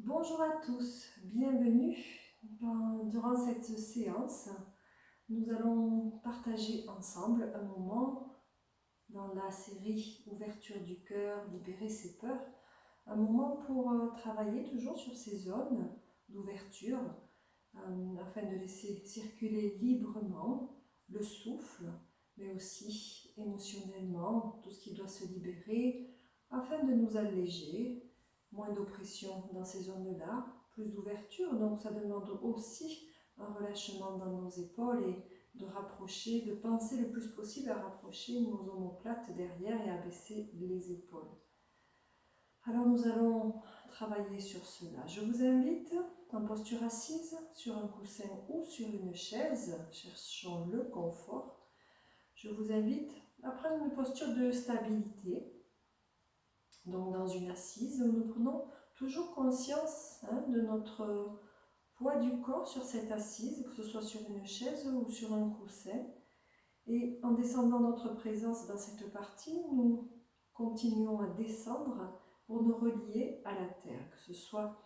Bonjour à tous, bienvenue. Durant cette séance, nous allons partager ensemble un moment dans la série Ouverture du cœur, libérer ses peurs, un moment pour travailler toujours sur ces zones d'ouverture afin de laisser circuler librement le souffle, mais aussi émotionnellement tout ce qui doit se libérer afin de nous alléger. Moins d'oppression dans ces zones-là, plus d'ouverture, donc ça demande aussi un relâchement dans nos épaules et de rapprocher, de penser le plus possible à rapprocher nos omoplates derrière et à baisser les épaules. Alors nous allons travailler sur cela. Je vous invite en posture assise sur un coussin ou sur une chaise, cherchons le confort. Je vous invite à prendre une posture de stabilité. Donc dans une assise, nous prenons toujours conscience de notre poids du corps sur cette assise, que ce soit sur une chaise ou sur un coussin. Et en descendant notre présence dans cette partie, nous continuons à descendre pour nous relier à la terre, que ce soit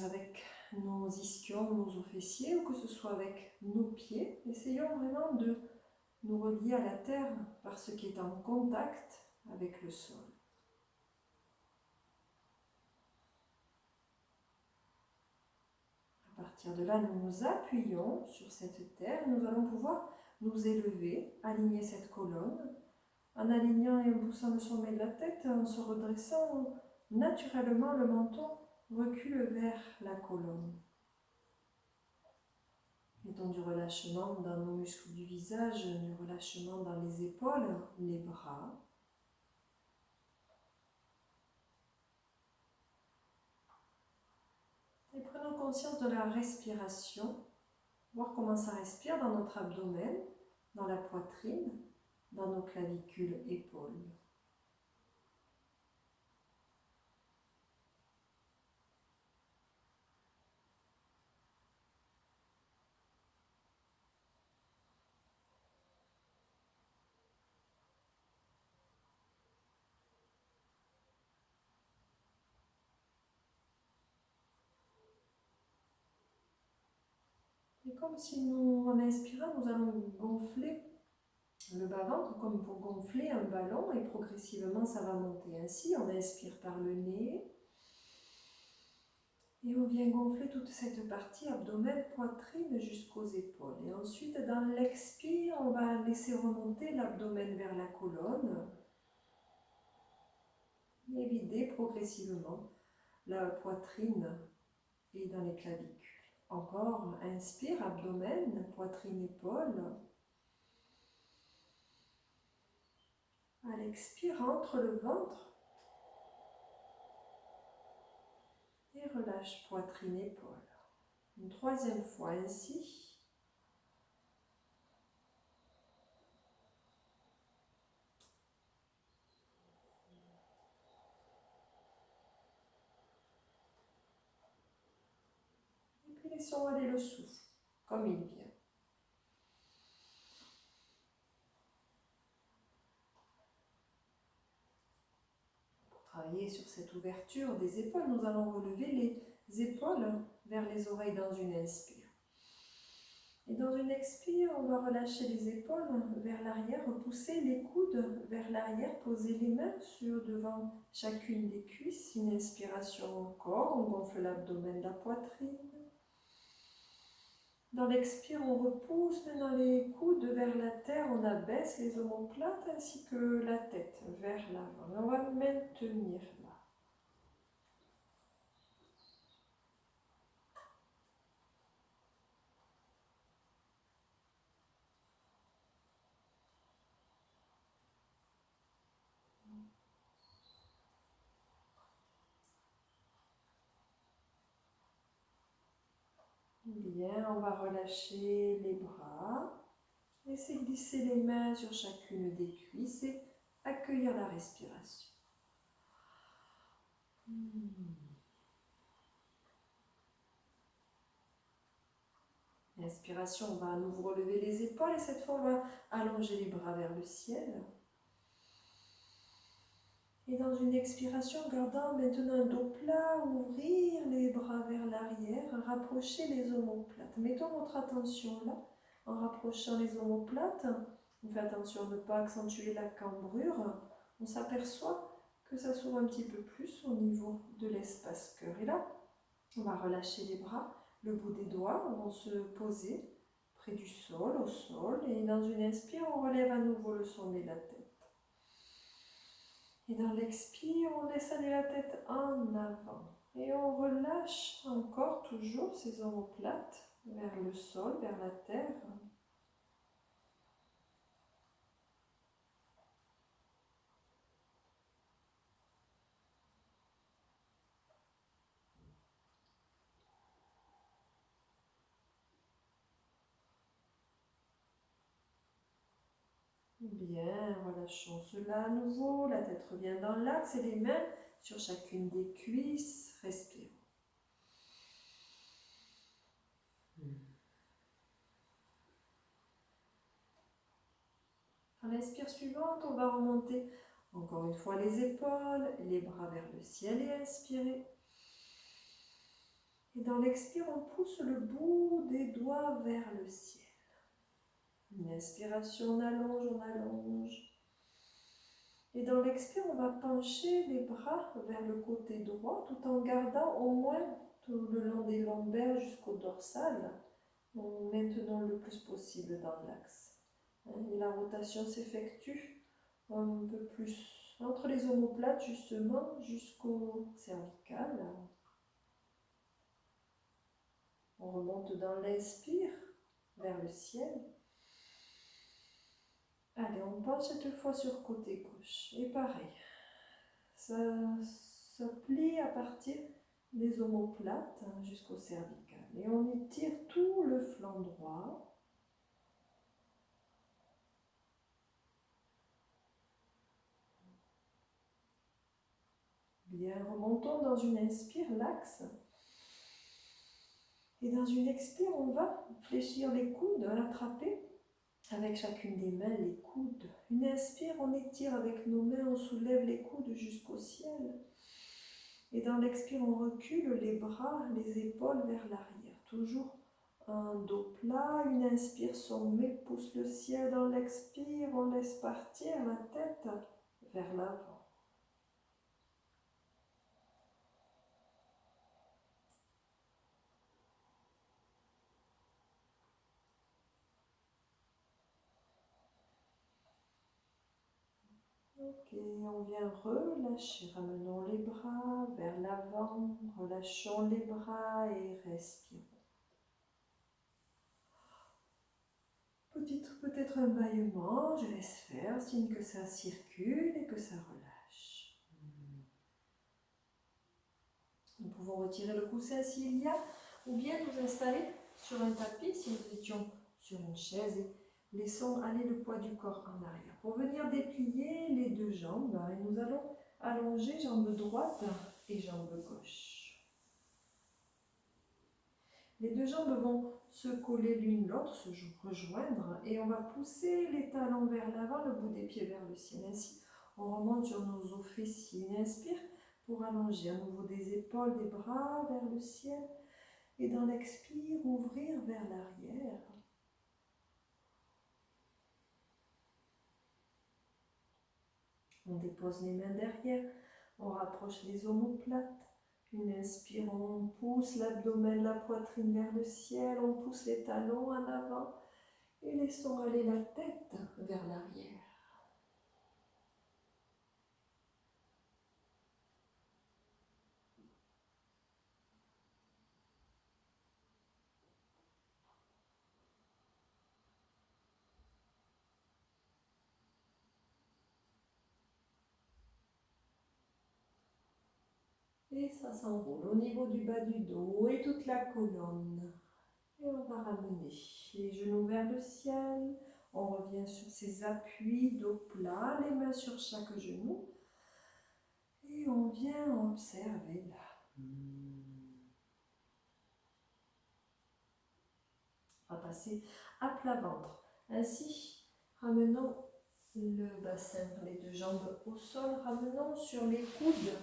avec nos ischions, nos os fessiers, ou que ce soit avec nos pieds. Essayons vraiment de nous relier à la terre par ce qui est en contact avec le sol. À partir de là, nous nous appuyons sur cette terre et nous allons pouvoir nous élever, aligner cette colonne. En alignant et en poussant le sommet de la tête, en se redressant, naturellement le menton recule vers la colonne. Mettons du relâchement dans nos muscles du visage, du relâchement dans les épaules, les bras. Et prenons conscience de la respiration, voir comment ça respire dans notre abdomen, dans la poitrine, dans nos clavicules, épaules. Et comme si nous, en inspirant, nous allons gonfler le bas-ventre comme pour gonfler un ballon et progressivement ça va monter ainsi. On inspire par le nez et on vient gonfler toute cette partie abdomen, poitrine jusqu'aux épaules. Et ensuite dans l'expire, on va laisser remonter l'abdomen vers la colonne et vider progressivement la poitrine et dans les clavicules. Encore, inspire, abdomen, poitrine, épaule. À l'expire, entre le ventre et relâche poitrine, épaule. Une troisième fois ainsi. Et puis laissons aller le souffle, comme il vient. Pour travailler sur cette ouverture des épaules, nous allons relever les épaules vers les oreilles dans une inspire. Et dans une expire, on va relâcher les épaules vers l'arrière, repousser les coudes vers l'arrière, poser les mains sur devant chacune des cuisses. Une inspiration encore, on gonfle l'abdomen, la poitrine. Dans l'expire, on repousse maintenant les coudes vers la terre, on abaisse les omoplates ainsi que la tête vers l'avant. On va maintenir là. Bien, on va relâcher les bras. Laissez glisser les mains sur chacune des cuisses et accueillir la respiration. Inspiration, on va à nouveau relever les épaules et cette fois on va allonger les bras vers le ciel. Et dans une expiration, gardant maintenant un dos plat, ouvrir les bras vers l'arrière, rapprocher les omoplates. Mettons votre attention là, en rapprochant les omoplates. On fait attention à ne pas accentuer la cambrure. On s'aperçoit que ça s'ouvre un petit peu plus au niveau de l'espace cœur. Et là, on va relâcher les bras. Le bout des doigts vont se poser près du sol, au sol. Et dans une inspire, on relève à nouveau le sommet de la tête. Et dans l'expire, on laisse aller la tête en avant. Et on relâche encore toujours ces omoplates vers le sol, vers la terre. Bien, relâchons cela à nouveau. La tête revient dans l'axe et les mains sur chacune des cuisses. Respirons. À l'inspire suivante, on va remonter encore une fois les épaules, les bras vers le ciel et inspirer. Et dans l'expire, on pousse le bout des doigts vers le ciel. Une inspiration, on allonge, on allonge. Et dans l'expire, on va pencher les bras vers le côté droit tout en gardant au moins tout le long des lombaires jusqu'au dorsal, en maintenant le plus possible dans l'axe. Et la rotation s'effectue un peu plus entre les omoplates justement jusqu'au cervical. On remonte dans l'inspire vers le ciel. Allez, on penche cette fois sur côté gauche. Et pareil, ça plie à partir des omoplates jusqu'au cervical. Et on étire tout le flanc droit. Bien, remontons dans une inspire, l'axe. Et dans une expire, on va fléchir les coudes, attraper avec chacune des mains les coudes. Une inspire, on étire avec nos mains, on soulève les coudes jusqu'au ciel. Et dans l'expire, on recule les bras, les épaules vers l'arrière. Toujours un dos plat, une inspire, sommet, pousse le ciel. Dans l'expire, on laisse partir la tête vers l'avant. Ok, on vient relâcher, ramenons les bras vers l'avant, relâchons les bras et respirons. Peut-être un bâillement, je laisse faire, signe que ça circule et que ça relâche. Nous pouvons retirer le coussin s'il y a, ou bien nous installer sur un tapis si nous étions sur une chaise et laissons aller le poids du corps en arrière. Pour venir déplier les deux jambes, et nous allons allonger jambe droite et jambe gauche. Les deux jambes vont se coller l'une l'autre, se rejoindre, et on va pousser les talons vers l'avant, le bout des pieds vers le ciel. Ainsi, on remonte sur nos os fessiers. Une inspire pour allonger à nouveau des épaules, des bras vers le ciel. Et dans l'expire, ouvrir vers l'arrière. On dépose les mains derrière, on rapproche les omoplates. Une inspire, on pousse l'abdomen, la poitrine vers le ciel, on pousse les talons en avant et laissons aller la tête vers l'arrière. Et ça s'enroule au niveau du bas du dos et toute la colonne. Et on va ramener les genoux vers le ciel. On revient sur ses appuis, dos plat, les mains sur chaque genou. Et on vient observer là. On va passer à plat ventre. Ainsi, ramenons le bassin, les deux jambes au sol, ramenons sur les coudes.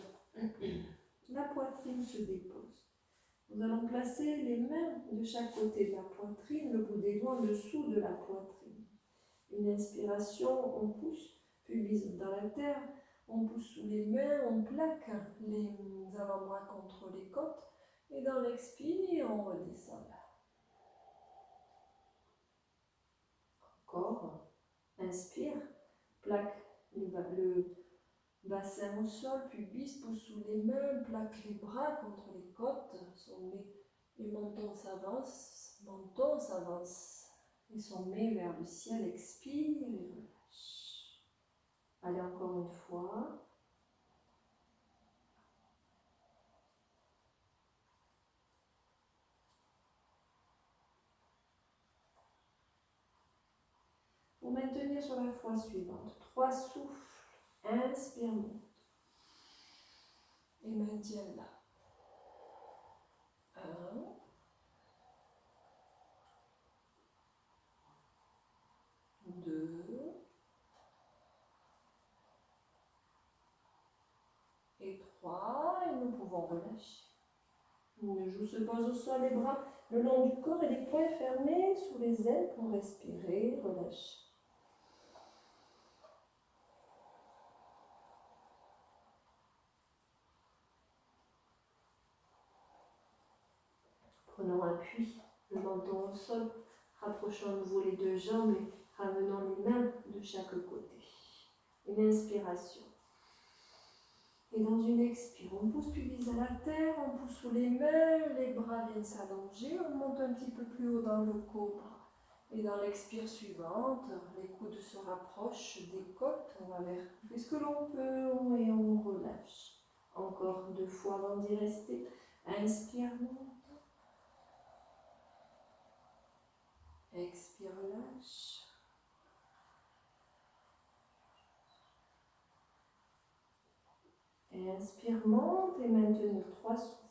La poitrine se dépose. Nous allons placer les mains de chaque côté de la poitrine, le bout des doigts en dessous de la poitrine. Une inspiration, on pousse, pubis dans la terre, on pousse sous les mains, on plaque les avant-bras contre les côtes. Et dans l'expire, on redescend là. Encore, inspire, plaque le bassin au sol, pubis, pousse sous les mains, plaque les bras contre les côtes, sommet et menton s'avance, et sommet vers le ciel, expire et relâche. Allez, encore une fois. Pour maintenir sur la fois suivante, 3 souffles, inspire, monte. Et maintiens là. 1, 2 et 3. Et nous pouvons relâcher. Le genou se pose au sol, les bras le long du corps et les poings fermés sous les ailes pour respirer, relâcher. Prenons appui, le menton au sol, rapprochons de vous les deux jambes et ramenons les mains de chaque côté. Une inspiration. Et dans une expire, on pousse pubis à la terre, on pousse sous les mains, les bras viennent s'allonger, on monte un petit peu plus haut dans le cobra. Et dans l'expire suivante, les coudes se rapprochent des côtes, on va faire ce que l'on peut et on relâche. Encore 2 fois avant d'y rester. Inspire, monte. Expire, lâche. Et inspire, monte et maintenir 3 souffles.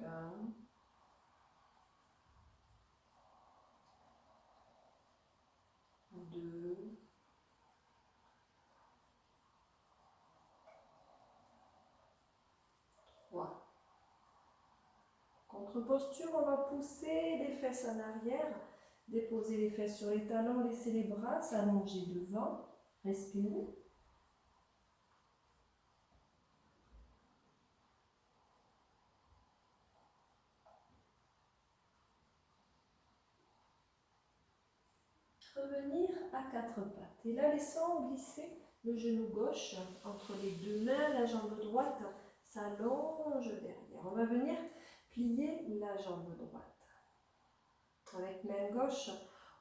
1, 2, 3. Contre-posture, on va pousser les fesses en arrière, déposer les fesses sur les talons, laisser les bras s'allonger devant, respirez. Revenir à 4 pattes. Et là, laissons glisser le genou gauche entre les deux mains, la jambe droite s'allonge derrière. On va venir plier la jambe droite. Avec main gauche,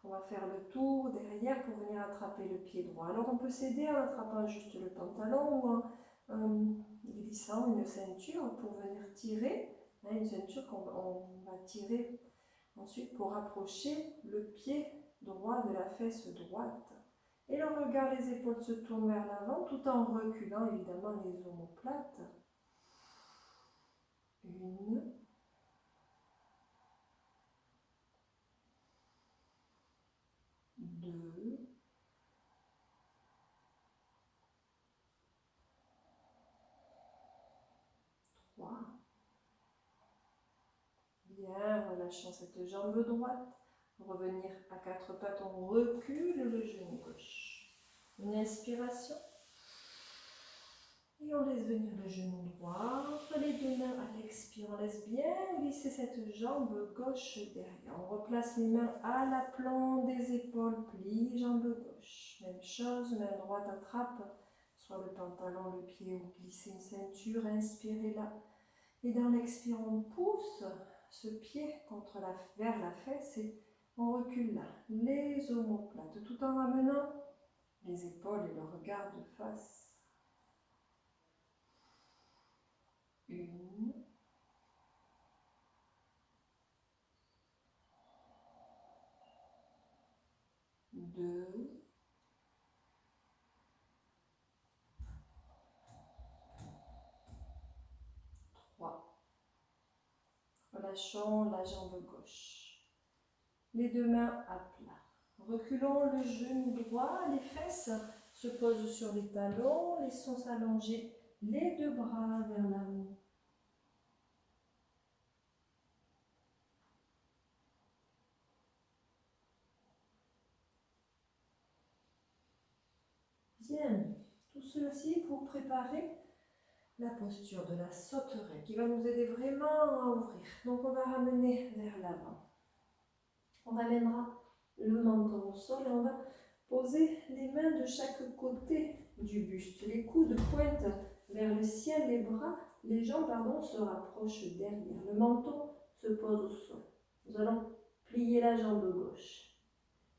on va faire le tour derrière pour venir attraper le pied droit. Alors on peut s'aider en attrapant juste le pantalon ou en glissant une ceinture pour venir tirer. Une ceinture qu'on va tirer ensuite pour rapprocher le pied droit de la fesse droite. Et le regard, les épaules se tournent vers l'avant tout en reculant évidemment les omoplates. 1, 2, 3. Bien, relâchons cette jambe droite. Revenir à 4 pattes, on recule le genou gauche. Une inspiration. Et on laisse venir le genou droit entre les deux mains à l'expire. On laisse bien glisser cette jambe gauche derrière. On replace les mains à l'aplomb des épaules, plie jambe gauche. Même chose, main droite attrape soit le pantalon, le pied ou glisser une ceinture. Inspirez là. Et dans l'expire, on pousse ce pied vers la fesse et on recule là. Les omoplates tout en ramenant les épaules et le regard de face. 1, 2, 3. relâchons la jambe gauche. Les deux mains à plat. Reculons le genou droit, les fesses se posent sur les talons, laissons s'allonger les deux bras vers l'avant. Bien, tout ceci pour préparer la posture de la sauterelle qui va nous aider vraiment à ouvrir. Donc on va ramener vers l'avant. On ramènera le menton au sol et on va poser les mains de chaque côté du buste. Les coudes pointent vers le ciel, les jambes se rapprochent derrière. Le menton se pose au sol. Nous allons plier la jambe gauche.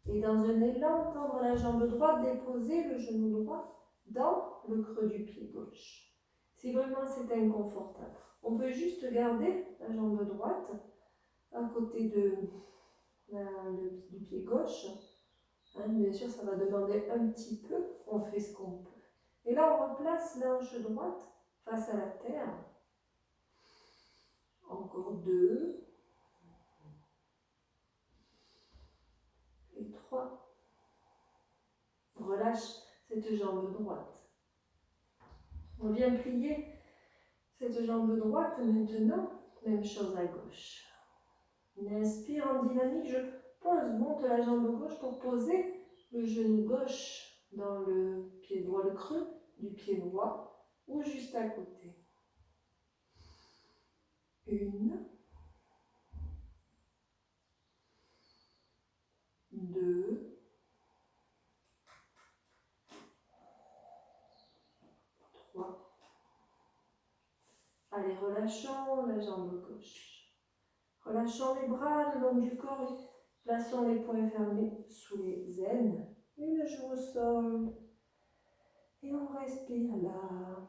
Et dans un élan, tendre la jambe droite, déposer le genou droit dans le creux du pied gauche. Si vraiment c'est inconfortable, on peut juste garder la jambe droite à côté du pied gauche. Bien sûr, ça va demander un petit peu, on fait ce qu'on peut. Et là, on replace la hanche droite face à la terre. Encore 2. Et 3. Relâche cette jambe droite. On vient plier cette jambe droite maintenant. Même chose à gauche. On inspire en dynamique, je pose, monte la jambe gauche pour poser le genou gauche dans le pied droit, le creux du pied droit ou juste à côté. 1, 2, 3. Allez, relâchons la jambe gauche. Relâchons les bras le long du corps et plaçons les poings fermés sous les aines. Une joue au sol. Et on respire là.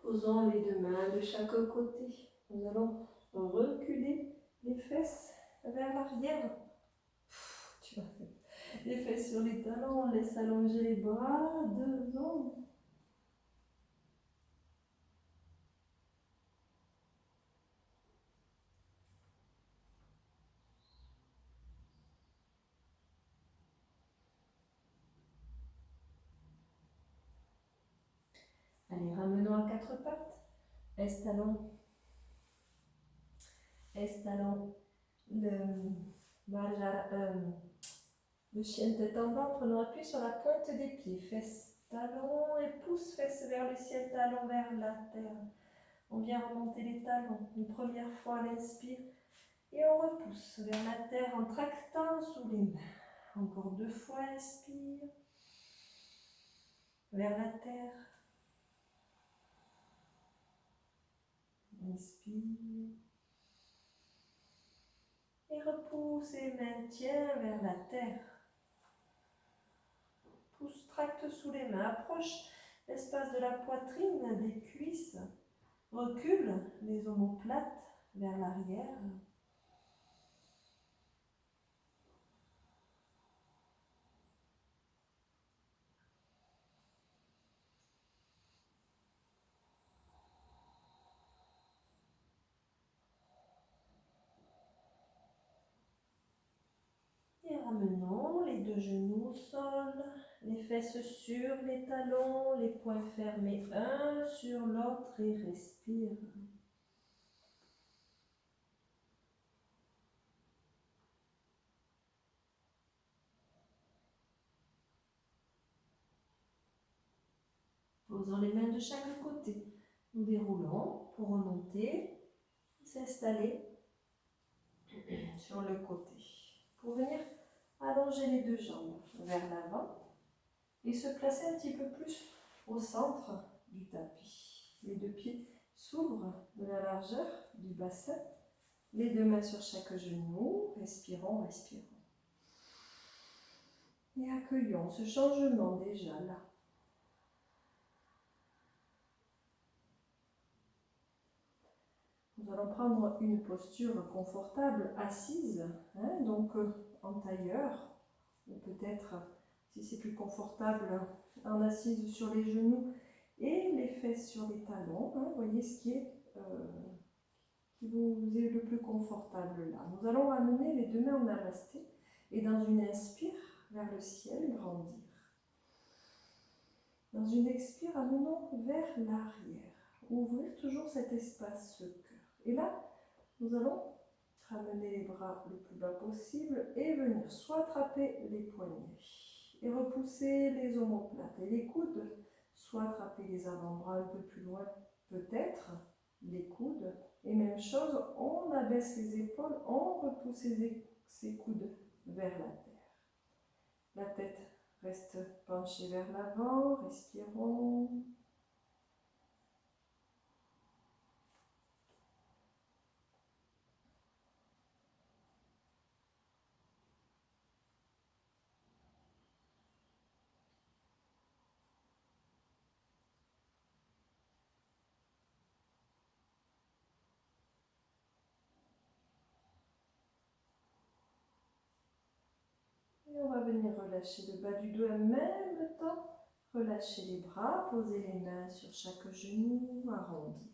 Posons les deux mains de chaque côté. Nous allons reculer les fesses vers l'arrière. Les fesses sur les talons, on laisse allonger les bras devant. Allez, ramenons à quatre pattes. Installons le chien tête en bas. Prenons appui sur la pointe des pieds. Fesses, talons et pouces, fesses vers le ciel, talons vers la terre. On vient remonter les talons. Une première fois, on inspire et on repousse vers la terre en tractant sous les mains. Encore 2 fois, inspire vers la terre. Inspire. Et repousse et maintient vers la terre. Pousse, tracte sous les mains. Approche l'espace de la poitrine, des cuisses. Recule les omoplates vers l'arrière. Et ramenons les deux genoux au sol, les fesses sur les talons, les poings fermés un sur l'autre et respire. Posons les mains de chaque côté. Nous déroulons pour remonter, s'installer sur le côté. Pour venir allonger les deux jambes vers l'avant et se placer un petit peu plus au centre du tapis. Les deux pieds s'ouvrent de la largeur du bassin. Les deux mains sur chaque genou. Respirons, respirons. Et accueillons ce changement déjà là. Nous allons prendre une posture confortable, assise. donc en tailleur, ou peut-être, si c'est plus confortable, en assise sur les genoux et les fesses sur les talons. Hein, voyez ce qui vous est le plus confortable là. Nous allons ramener les deux mains en namasté et dans une inspire vers le ciel, grandir. Dans une expire, amenons vers l'arrière. Ouvrir toujours cet espace cœur. Et là, nous allons ramener les bras le plus bas possible et venir soit attraper les poignets et repousser les omoplates et les coudes, soit attraper les avant-bras un peu plus loin, peut-être les coudes. Et même chose, on abaisse les épaules, on repousse ses coudes vers la terre. La tête reste penchée vers l'avant, respirons. Et on va venir relâcher le bas du dos en même temps. Relâchez les bras, posez les mains sur chaque genou, arrondir.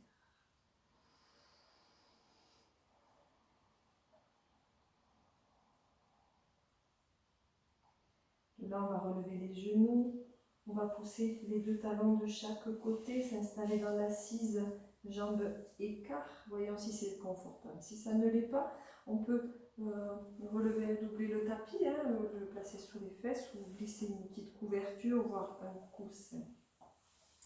Là, on va relever les genoux. On va pousser les deux talons de chaque côté, s'installer dans l'assise, jambes écart. Voyons si c'est confortable. Si ça ne l'est pas, on peut relever, doubler le tapis, hein, le placer sous les fesses ou glisser une petite couverture, voire un coussin.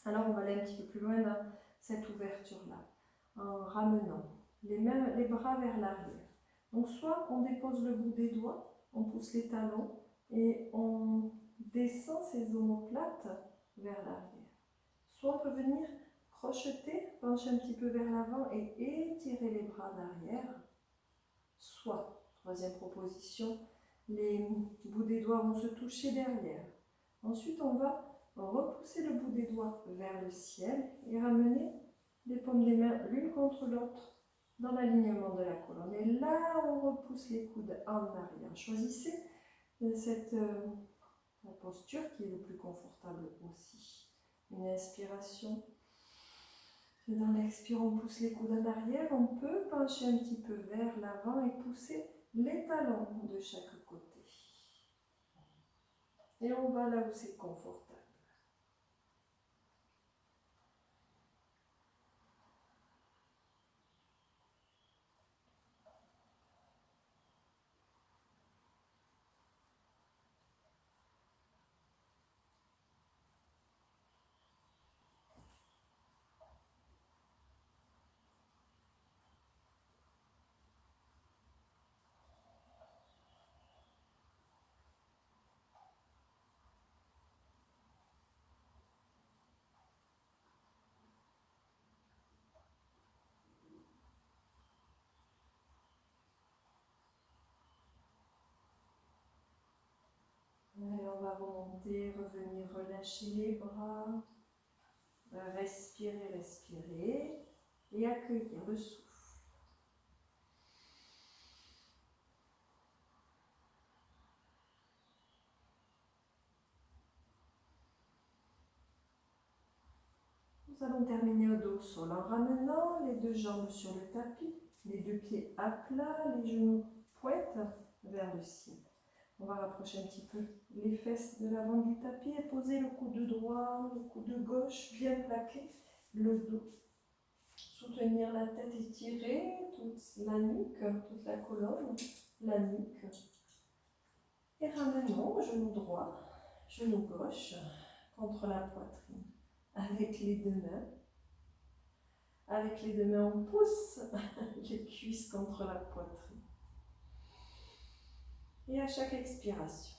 Alors, on va aller un petit peu plus loin dans cette ouverture-là, en ramenant les bras vers l'arrière. Donc, soit on dépose le bout des doigts, on pousse les talons et on descend ses omoplates vers l'arrière. Soit on peut venir crocheter, pencher un petit peu vers l'avant et étirer les bras d'arrière. Soit, troisième proposition, les bouts des doigts vont se toucher derrière. Ensuite, on va repousser le bout des doigts vers le ciel et ramener les paumes des mains l'une contre l'autre dans l'alignement de la colonne. Et là, on repousse les coudes en arrière. Choisissez cette la posture qui est le plus confortable aussi. Une inspiration. Et dans l'expire, on pousse les coudes en arrière. On peut pencher un petit peu vers l'avant et pousser les talons de chaque côté. Et on va là où c'est confortable. Allez, on va remonter, revenir, relâcher les bras. Respirer, respirer. Et accueillir le souffle. Nous allons terminer au dos au sol en ramenant les deux jambes sur le tapis, les deux pieds à plat, les genoux pointent vers le ciel. On va rapprocher un petit peu les fesses de l'avant du tapis et poser le coude droit, le coude gauche bien plaqué, le dos. Soutenir la tête, étirer toute la nuque, toute la colonne, la nuque. Et ramenons genou droit, genou gauche contre la poitrine. Avec les deux mains. Avec les deux mains, on pousse les cuisses contre la poitrine. Et à chaque expiration.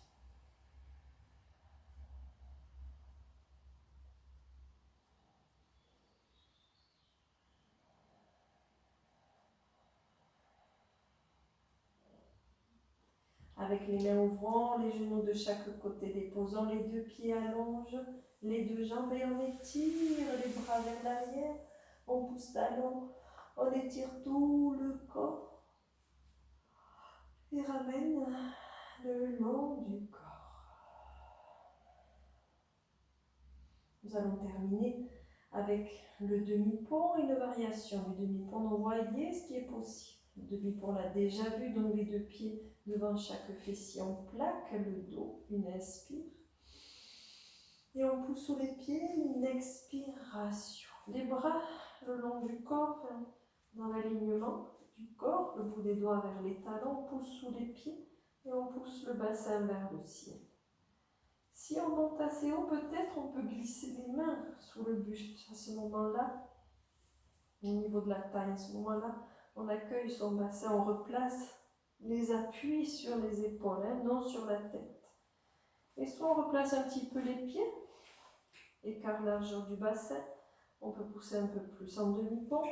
Avec les mains ouvrant, les genoux de chaque côté déposant, les deux pieds allongent, les deux jambes et on étire les bras vers l'arrière. On pousse talons, on étire tout le corps. Et ramène le long du corps. Nous allons terminer avec le demi-pont et une variation du demi-pont. Donc voyez ce qui est possible. Le demi-pont, on l'a déjà vu, donc les deux pieds devant chaque fessier. On plaque le dos, une inspire. Et on pousse sous les pieds, une expiration. Les bras le long du corps, dans l'alignement du corps, le bout des doigts vers les talons, on pousse sous les pieds et on pousse le bassin vers le ciel. Si on monte assez haut, peut-être on peut glisser les mains sous le buste. À ce moment-là, au niveau de la taille, à ce moment-là, on accueille son bassin, on replace les appuis sur les épaules, non sur la tête. Et soit on replace un petit peu les pieds, écart largeur du bassin, on peut pousser un peu plus en demi-pont,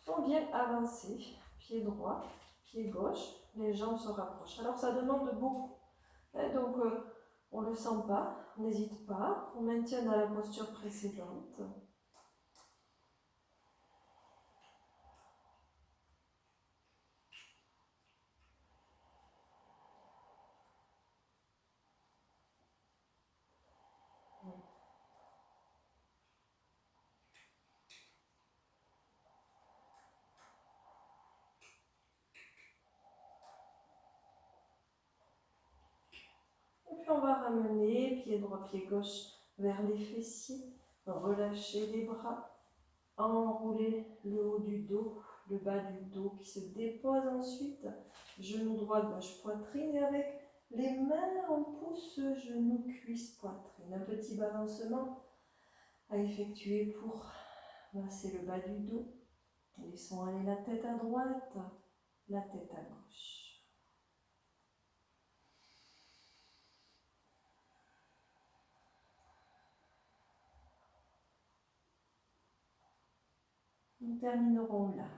on vient avancer, pied droit, pied gauche, les jambes se rapprochent. Alors ça demande beaucoup, donc on ne le sent pas, on n'hésite pas, on maintient dans la posture précédente. Et puis on va ramener pied droit, pied gauche vers les fessiers, relâcher les bras, enrouler le haut du dos, le bas du dos qui se dépose ensuite, genou droit, gauche, poitrine, et avec les mains on pousse genou, cuisse, poitrine. Un petit balancement à effectuer pour masser le bas du dos. Laissons aller la tête à droite, la tête à gauche. Nous terminerons là.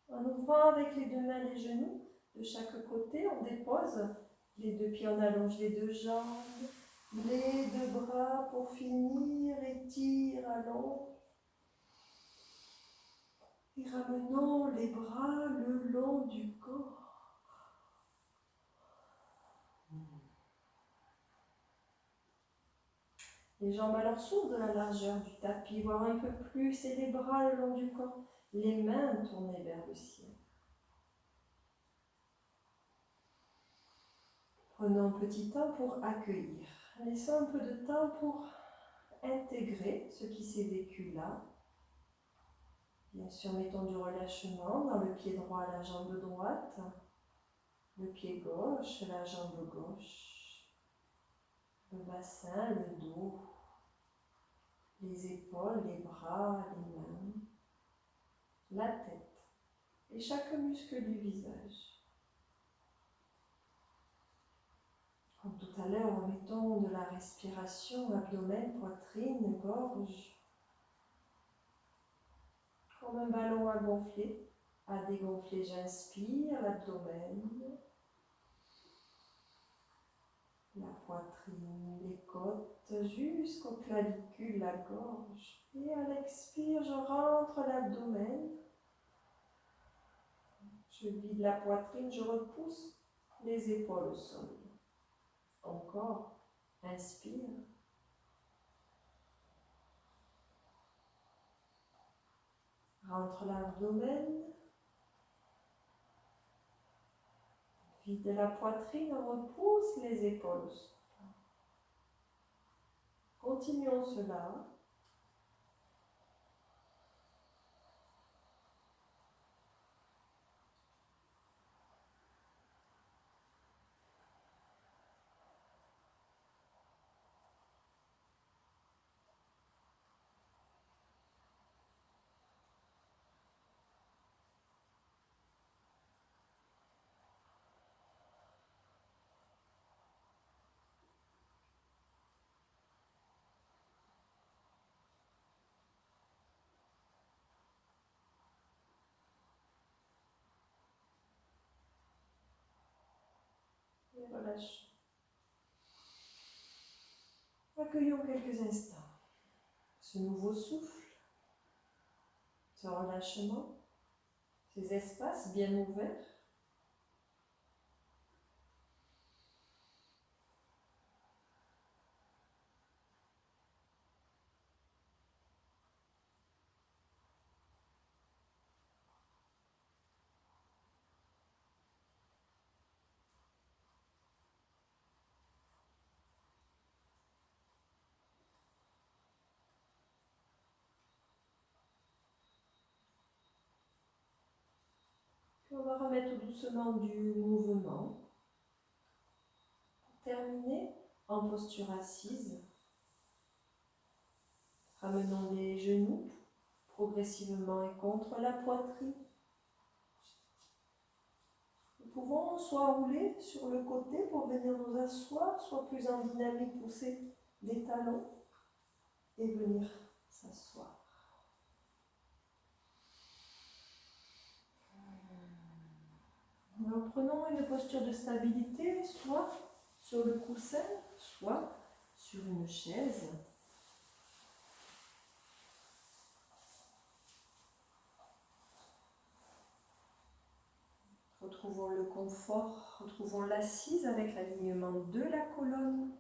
En ouvrant avec les deux mains les genoux de chaque côté, on dépose les deux pieds, on allonge les deux jambes, les deux bras pour finir, étire, allonge. Et ramenons les bras le long du corps. Les jambes alors s'ouvrent de la largeur du tapis, voire un peu plus, et les bras le long du corps, les mains tournées vers le ciel. Prenons un petit temps pour accueillir. Laissons un peu de temps pour intégrer ce qui s'est vécu là. Bien sûr, mettons du relâchement dans le pied droit, la jambe droite, le pied gauche, la jambe gauche, le bassin, le dos, les épaules, les bras, les mains, la tête et chaque muscle du visage. Comme tout à l'heure, mettons de la respiration, abdomen, poitrine, gorge, comme un ballon à gonfler. À dégonfler, j'inspire, l'abdomen, la poitrine, les côtes, jusqu'au clavicule, la gorge. Et à l'expire, je rentre l'abdomen. Je vide la poitrine, je repousse les épaules au sol. Encore, inspire. Rentre l'abdomen. Vide la poitrine, repousse les épaules. Continuons cela. Et relâche. Accueillons quelques instants ce nouveau souffle, ce relâchement, ces espaces bien ouverts. On va remettre doucement du mouvement. Pour terminer, en posture assise, ramenons les genoux progressivement et contre la poitrine. Nous pouvons soit rouler sur le côté pour venir nous asseoir, soit plus en dynamique, pousser des talons et venir s'asseoir. Alors, prenons une posture de stabilité, soit sur le coussin, soit sur une chaise. Retrouvons le confort, retrouvons l'assise avec l'alignement de la colonne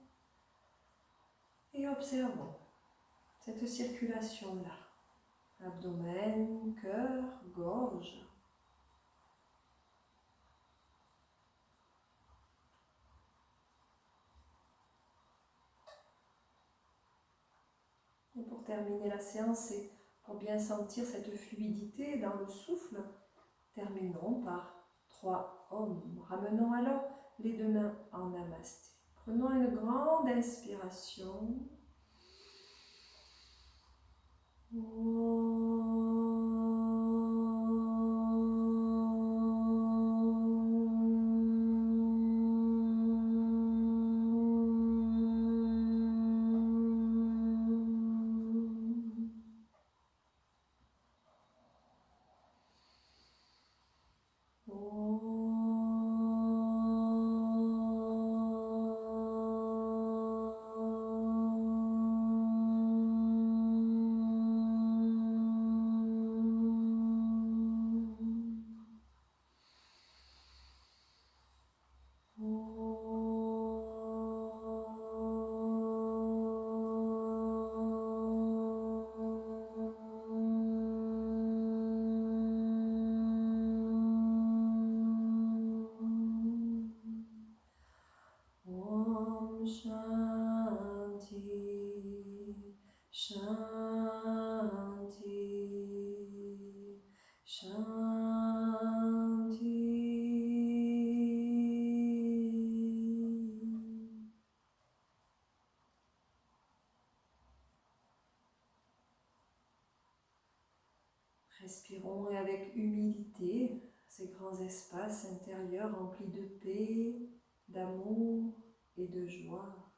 et observons cette circulation-là. Abdomen, cœur, gorge. Et pour terminer la séance et pour bien sentir cette fluidité dans le souffle, terminons par 3 Om. Ramenons alors les deux mains en Namasté. Prenons une grande inspiration. Respirons et avec humilité ces grands espaces intérieurs remplis de paix, d'amour et de joie.